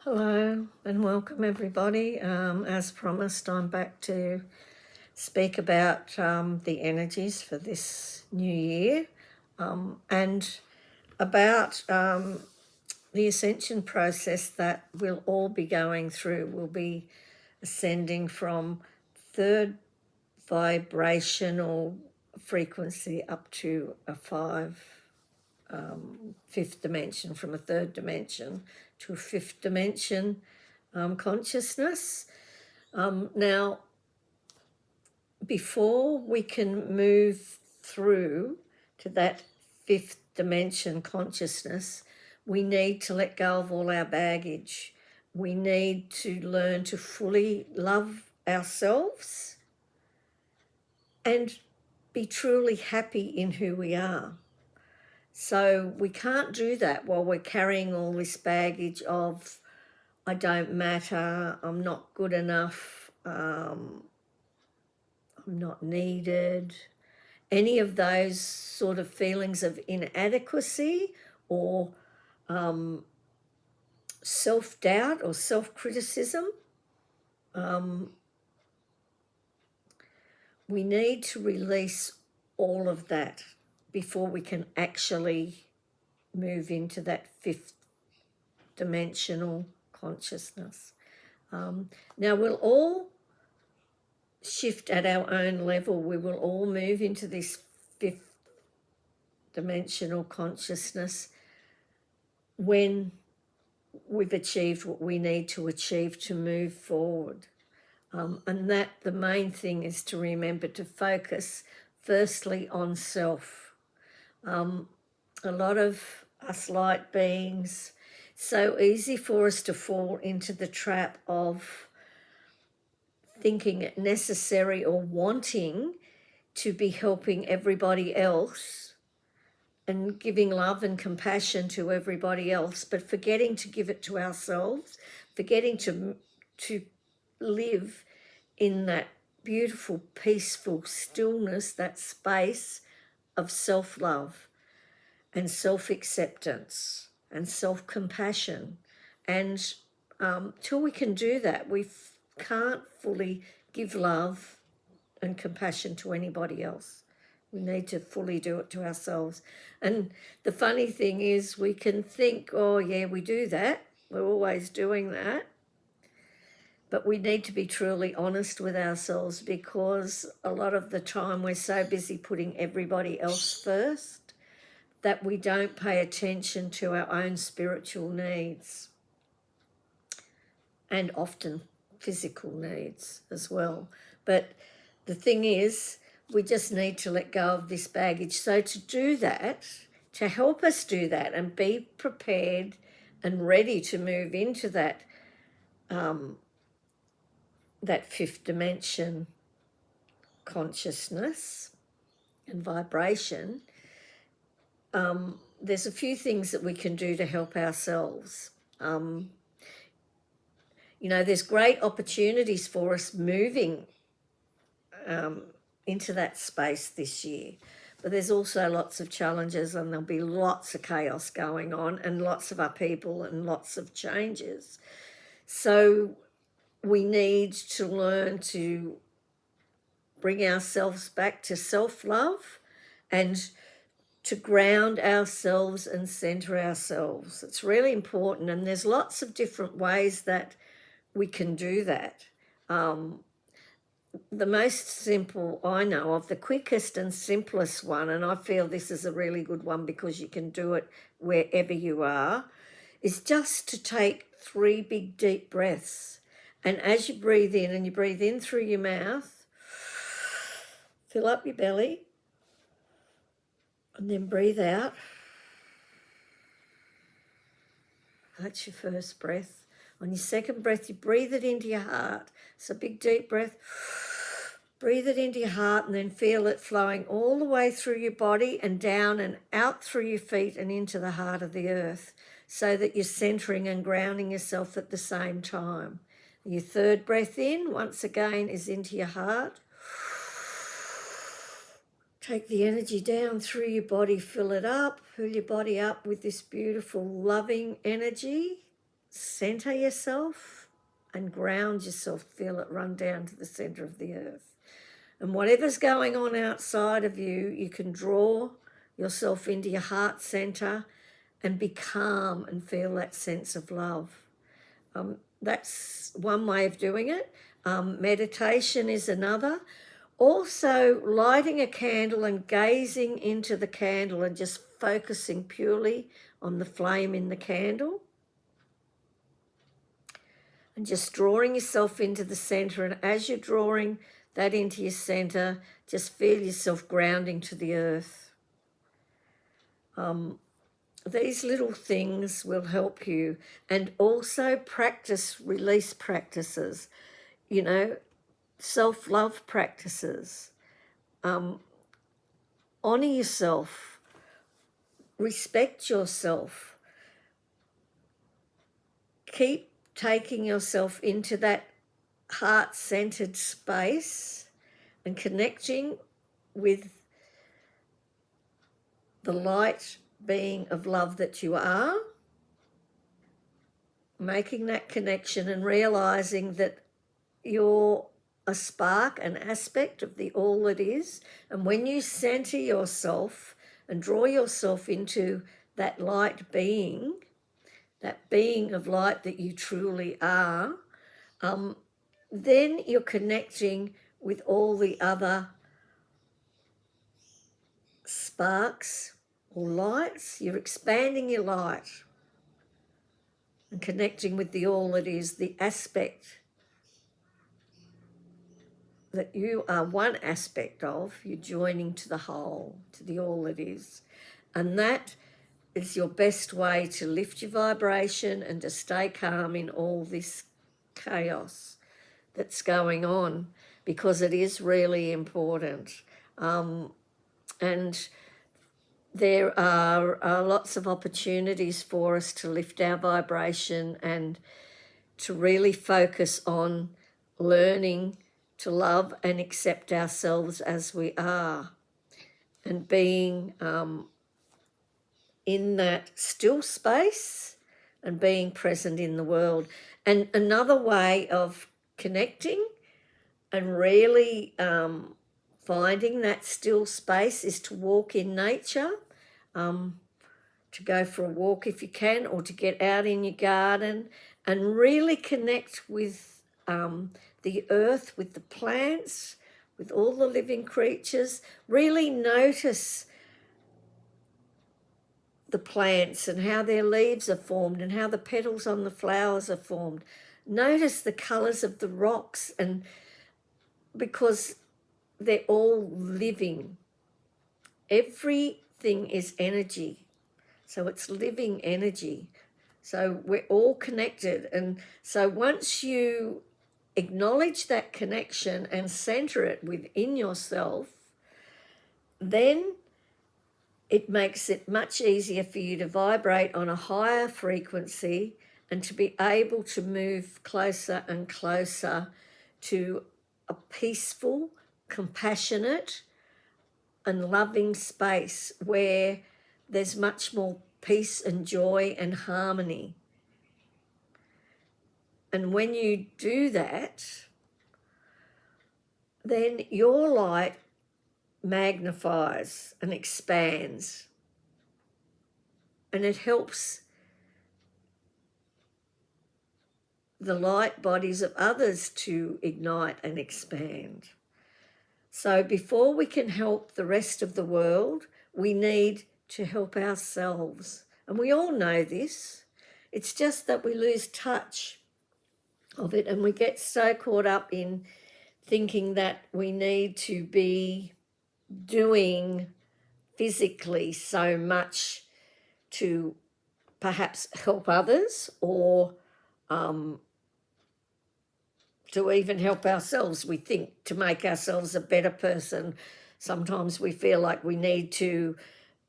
Hello and welcome everybody. As promised, I'm back to speak about the energies for this new year and about the ascension process that we'll all be going through. We'll be ascending from third vibrational frequency up to a fifth dimension, from a third dimension to a fifth dimension consciousness. Now, before we can move through to that fifth dimension consciousness, we need to let go of all our baggage. We need to learn to fully love ourselves and be truly happy in who we are. So we can't do that while we're carrying all this baggage of, I don't matter, I'm not good enough, I'm not needed. Any of those sort of feelings of inadequacy or self-doubt or self-criticism. We need to release all of that before we can actually move into that fifth dimensional consciousness. Now we'll all shift at our own level. We will all move into this fifth dimensional consciousness when we've achieved what we need to achieve to move forward. And that the main thing is to remember to focus firstly on self. A lot of us light beings, so easy for us to fall into the trap of thinking it necessary or wanting to be helping everybody else and giving love and compassion to everybody else, but forgetting to give it to ourselves, forgetting to live in that beautiful, peaceful stillness, that space of self-love and self-acceptance and self-compassion. And till we can do that, we can't fully give love and compassion to anybody else. We need to fully do it to ourselves. And the funny thing is, we can think, oh yeah, we do that, we're always doing that. But we need to be truly honest with ourselves, because a lot of the time we're so busy putting everybody else first that we don't pay attention to our own spiritual needs, and often physical needs as well. But the thing is, we just need to let go of this baggage. So to do that, to help us do that and be prepared and ready to move into that that fifth dimension consciousness and vibration, there's a few things that we can do to help ourselves. There's great opportunities for us moving into that space this year, but there's also lots of challenges, and there'll be lots of chaos going on and lots of upheaval and lots of changes. So we need to learn to bring ourselves back to self-love and to ground ourselves and center ourselves. It's really important, and there's lots of different ways that we can do that. The most simple I know of, the quickest and simplest one, and I feel this is a really good one because you can do it wherever you are, is just to take 3 big deep breaths. And as you breathe in, and you breathe in through your mouth, fill up your belly, and then breathe out. That's your first breath. On your second breath, you breathe it into your heart. So big deep breath, breathe it into your heart, and then feel it flowing all the way through your body and down and out through your feet and into the heart of the earth, so that you're centering and grounding yourself at the same time. Your third breath in, once again, is into your heart. Take the energy down through your body, fill it up, fill your body up with this beautiful, loving energy. center yourself and ground yourself. Feel it run down to the center of the earth. And whatever's going on outside of you, you can draw yourself into your heart center and be calm and feel that sense of love. That's one way of doing it. Meditation is another. Also, lighting a candle and gazing into the candle and just focusing purely on the flame in the candle. And just drawing yourself into the center. And as you're drawing that into your center, just feel yourself grounding to the earth. These little things will help you. And also practice release practices, self-love practices. Honor yourself. Respect yourself. Keep taking yourself into that heart-centered space and connecting with the light being of love that you are, making that connection and realizing that you're a spark, an aspect of the all that is. And when you center yourself and draw yourself into that light being, that being of light that you truly are, then you're connecting with all the other sparks or lights. You're expanding your light and connecting with the all that is, the aspect that you are one aspect of. You're joining to the whole, to the all that is. And that is your best way to lift your vibration and to stay calm in all this chaos that's going on, because it is really important. And there are lots of opportunities for us to lift our vibration and to really focus on learning to love and accept ourselves as we are, and being in that still space and being present in the world. And another way of connecting and really finding that still space is to walk in nature, to go for a walk if you can, or to get out in your garden and really connect with the earth, with the plants, with all the living creatures. Really notice the plants and how their leaves are formed and how the petals on the flowers are formed. Notice the colours of the rocks, and because they're all living. Everything is energy. So it's living energy. So we're all connected. And so once you acknowledge that connection and center it within yourself, then it makes it much easier for you to vibrate on a higher frequency and to be able to move closer and closer to a peaceful, compassionate and loving space where there's much more peace and joy and harmony. And when you do that, then your light magnifies and expands, and it helps the light bodies of others to ignite and expand. So before we can help the rest of the world, we need to help ourselves. And we all know this. It's just that we lose touch of it, and we get so caught up in thinking that we need to be doing physically so much to perhaps help others, or to even help ourselves. We think to make ourselves a better person. Sometimes we feel like we need to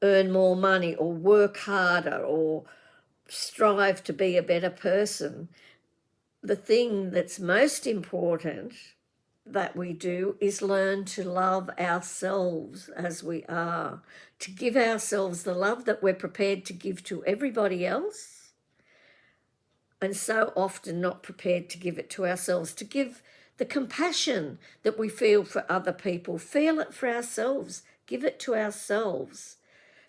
earn more money or work harder or strive to be a better person. The thing that's most important that we do is learn to love ourselves as we are, to give ourselves the love that we're prepared to give to everybody else, and so often not prepared to give it to ourselves, to give the compassion that we feel for other people, feel it for ourselves, give it to ourselves.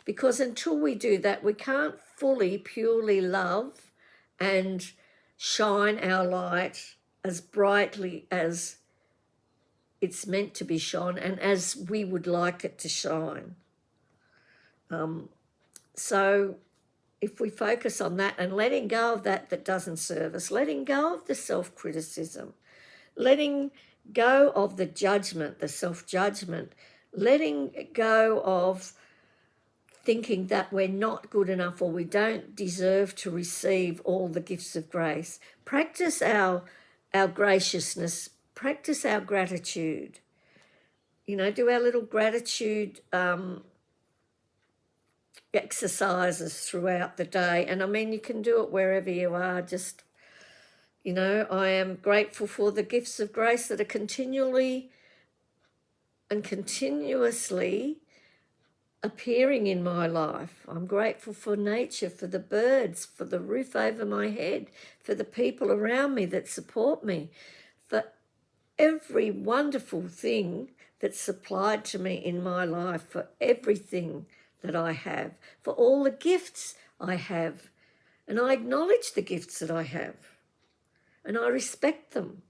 Because until we do that, we can't fully, purely love and shine our light as brightly as it's meant to be shone and as we would like it to shine. So if we focus on that and letting go of that doesn't serve us, letting go of the self-criticism, letting go of the judgment, the self-judgment, letting go of thinking that we're not good enough or we don't deserve to receive all the gifts of grace. Practice our graciousness, practice our gratitude. You know, do our little gratitude exercises throughout the day. And I mean, you can do it wherever you are. Just, you know, I am grateful for the gifts of grace that are continually and continuously appearing in my life. I'm grateful for nature, for the birds, for the roof over my head, for the people around me that support me, for every wonderful thing that's supplied to me in my life, for everything that I have, for all the gifts I have. And I acknowledge the gifts that I have, and I respect them.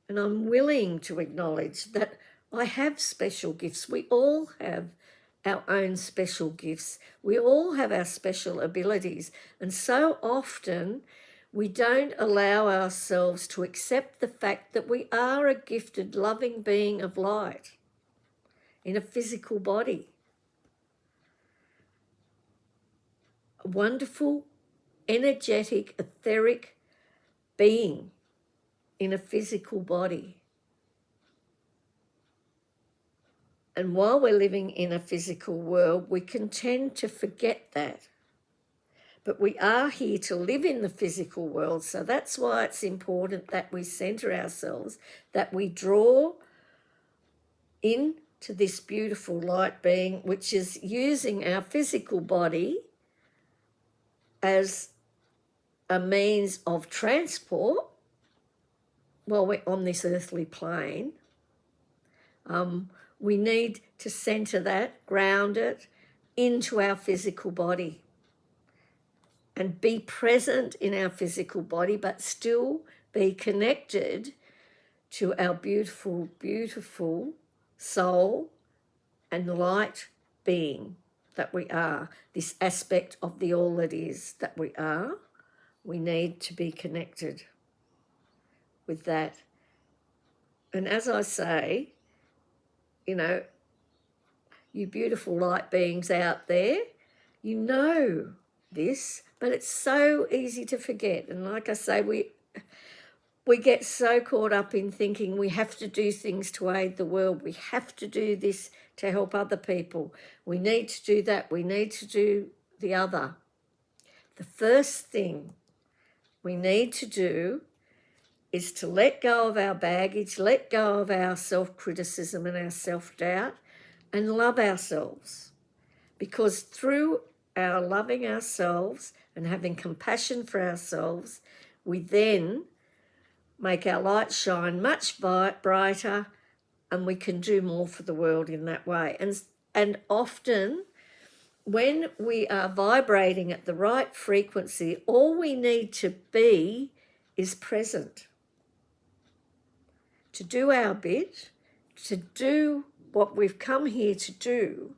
And I'm willing to acknowledge that I have special gifts. We all have our own special gifts. We all have our special abilities. And so often we don't allow ourselves to accept the fact that we are a gifted, loving being of light in a physical body. A wonderful, energetic, etheric being in a physical body. And while we're living in a physical world, we can tend to forget that. But we are here to live in the physical world, so that's why it's important that we center ourselves, that we draw into this beautiful light being, which is using our physical body as a means of transport while we're on this earthly plane. We need to center that, ground it into our physical body and be present in our physical body, but still be connected to our beautiful, beautiful soul and light being that we are, this aspect of the all that is that we are. We need to be connected with that. And as I say, you know, you beautiful light beings out there, you know this, but it's so easy to forget. And like I say, we get so caught up in thinking we have to do things to aid the world. We have to do this to help other people. We need to do that. We need to do the other. The first thing we need to do is to let go of our baggage, let go of our self-criticism and our self-doubt, and love ourselves. Because through our loving ourselves and having compassion for ourselves, we then make our light shine much brighter, and we can do more for the world in that way. And often when we are vibrating at the right frequency, all we need to be is present. To do our bit, to do what we've come here to do.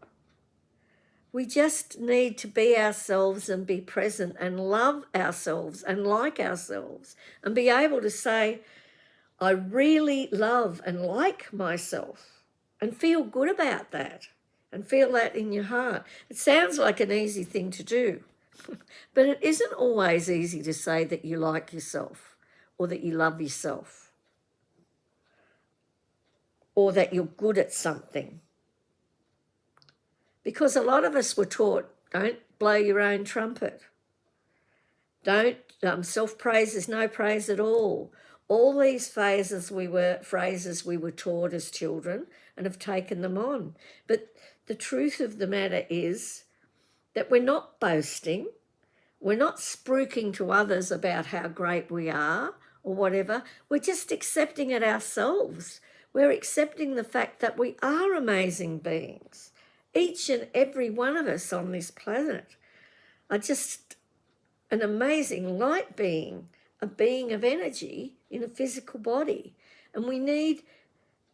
We just need to be ourselves and be present and love ourselves and like ourselves and be able to say, I really love and like myself, and feel good about that and feel that in your heart. It sounds like an easy thing to do, but it isn't always easy to say that you like yourself or that you love yourself, or that you're good at something. Because a lot of us were taught, don't blow your own trumpet. Don't, self-praise is no praise at all. All these phrases we were taught as children and have taken them on. But the truth of the matter is that we're not boasting. We're not spruiking to others about how great we are or whatever. We're just accepting it ourselves. We're accepting the fact that we are amazing beings. Each and every one of us on this planet are just an amazing light being, a being of energy in a physical body. And we need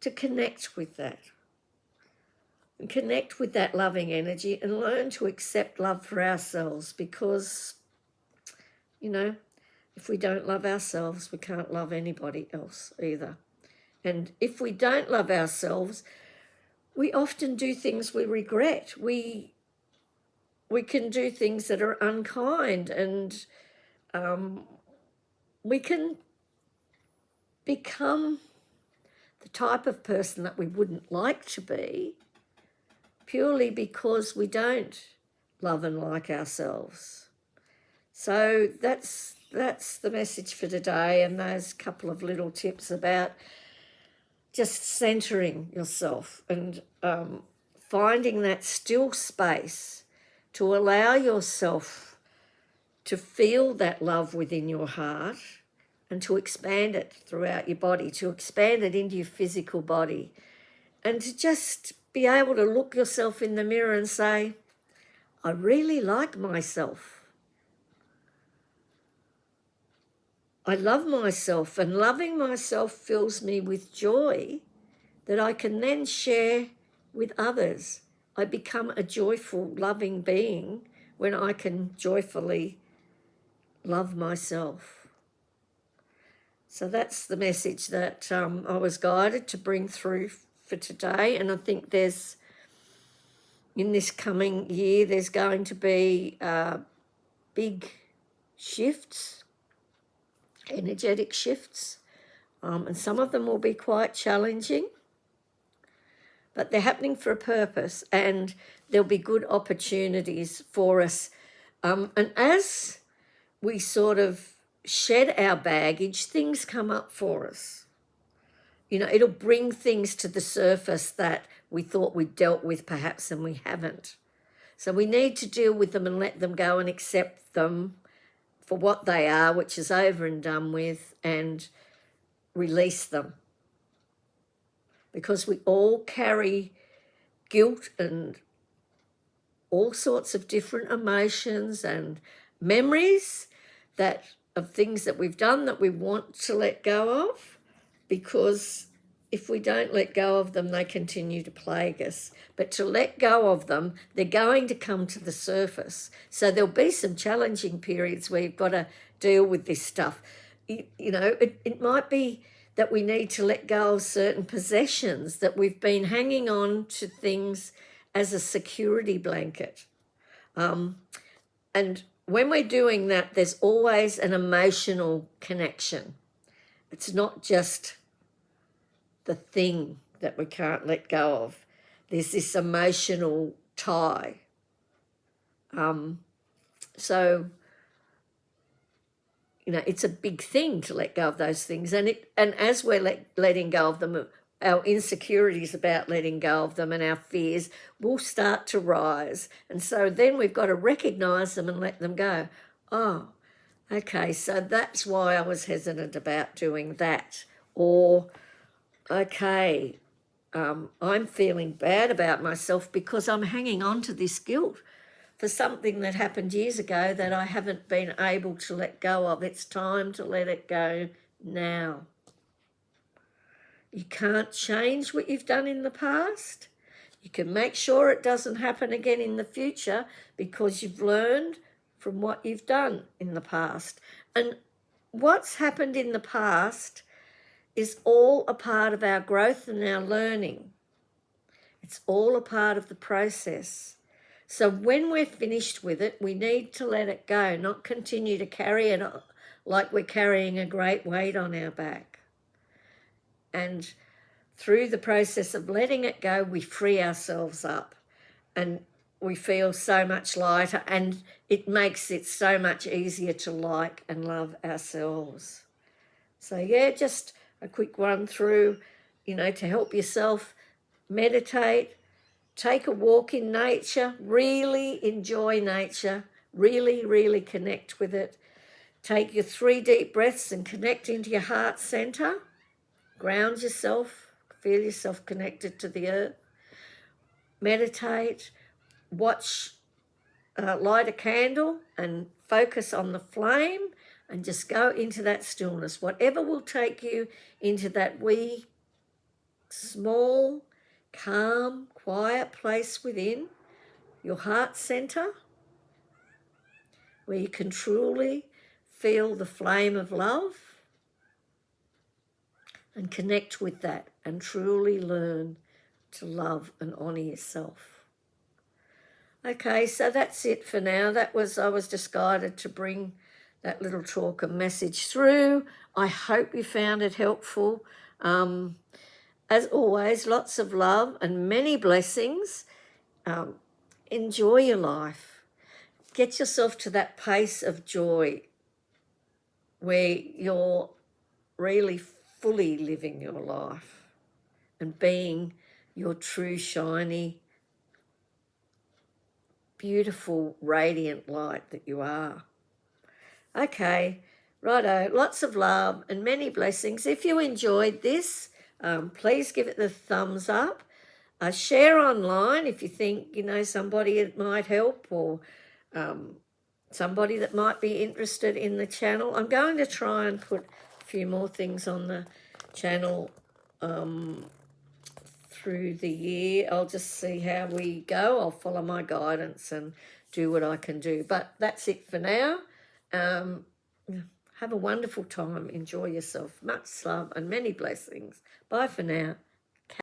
to connect with that. And connect with that loving energy and learn to accept love for ourselves, because, you know, if we don't love ourselves, we can't love anybody else either. And if we don't love ourselves, we often do things we regret. We can do things that are unkind, and we can become the type of person that we wouldn't like to be, purely because we don't love and like ourselves. So that's the message for today, and those couple of little tips about just centering yourself and finding that still space to allow yourself to feel that love within your heart and to expand it throughout your body, to expand it into your physical body, and to just be able to look yourself in the mirror and say, I really like myself. I love myself, and loving myself fills me with joy that I can then share with others. I become a joyful, loving being when I can joyfully love myself. So that's the message that I was guided to bring through for today. And I think there's, in this coming year, there's going to be big shifts, energetic shifts, and some of them will be quite challenging, but they're happening for a purpose, and there'll be good opportunities for us. And as we sort of shed our baggage, things come up for us. You know, it'll bring things to the surface that we thought we'd dealt with perhaps, and we haven't. So we need to deal with them and let them go and accept them for what they are, which is over and done with, and release them. Because we all carry guilt and all sorts of different emotions and memories that of things that we've done that we want to let go of, because if we don't let go of them, they continue to plague us. But to let go of them, they're going to come to the surface. So there'll be some challenging periods where you've got to deal with this stuff. You know, it might be that we need to let go of certain possessions, that we've been hanging on to things as a security blanket. And when we're doing that, there's always an emotional connection. It's not just the thing that we can't let go of. There's this emotional tie. So, you know, it's a big thing to let go of those things. And as we're letting go of them, our insecurities about letting go of them and our fears will start to rise. And so then we've got to recognise them and let them go. Oh, okay, so that's why I was hesitant about doing that. Or, okay, I'm feeling bad about myself because I'm hanging on to this guilt for something that happened years ago that I haven't been able to let go of. It's time to let it go now. You can't change what you've done in the past. You can make sure it doesn't happen again in the future because you've learned from what you've done in the past. And what's happened in the past is all a part of our growth and our learning. It's all a part of the process. So when we're finished with it, we need to let it go, not continue to carry it like we're carrying a great weight on our back. And through the process of letting it go, we free ourselves up and we feel so much lighter, and it makes it so much easier to like and love ourselves. So yeah, just a quick run through, you know, to help yourself meditate, take a walk in nature, really enjoy nature, Really, really connect with it. Take your 3 deep breaths and connect into your heart center. Ground yourself. Feel yourself connected to the earth. Meditate. Watch, light a candle and focus on the flame and just go into that stillness. Whatever will take you into that wee, small, calm, quiet place within your heart center, where you can truly feel the flame of love and connect with that and truly learn to love and honor yourself. Okay, so that's it for now. I was just guided to bring that little talk and message through. I hope you found it helpful. As always, lots of love and many blessings. Enjoy your life. Get yourself to that pace of joy where you're really fully living your life and being your true, shiny, beautiful, radiant light that you are. Okay, righto, lots of love and many blessings. If you enjoyed this, please give it the thumbs up. Share online if you think, somebody it might help, or somebody that might be interested in the channel. I'm going to try and put a few more things on the channel through the year. I'll just see how we go. I'll follow my guidance and do what I can do. But that's it for now. Have a wonderful time. Enjoy yourself. Much love and many blessings. Bye for now.